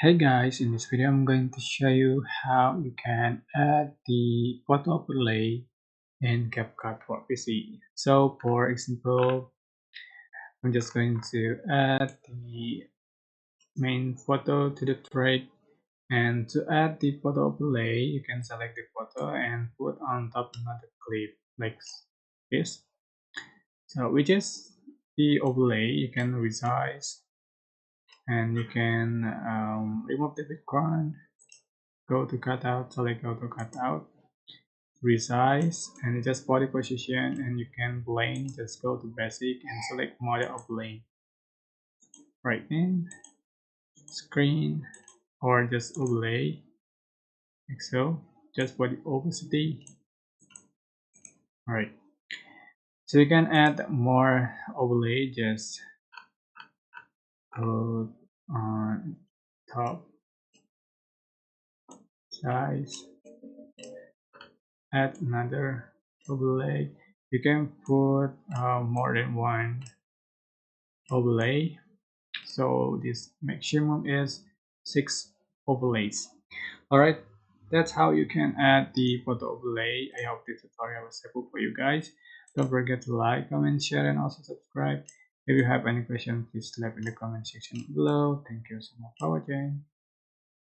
Hey guys, in this video I'm going to show you how you can add the photo overlay in CapCut for PC. So for example, I'm just going to add the main photo to the track, and to add the photo overlay you can select the photo and put on top another clip like this. So which is the overlay, you can resize and you can remove the background. Go to cutout, select go to cutout, resize, and just body position, and you can blend. Just go to basic and select model of blend. Right in screen or just overlay, like so. Just body opacity. Alright. So you can add more overlay. Just go on top, size, add another overlay. You can put more than one overlay, so this maximum is 6 overlays. Alright, that's how you can add the photo overlay. I hope this tutorial was helpful for you guys. Don't forget to like, comment, share, and also subscribe. If you have any questions, please leave in the comment section below. Thank you so much for watching.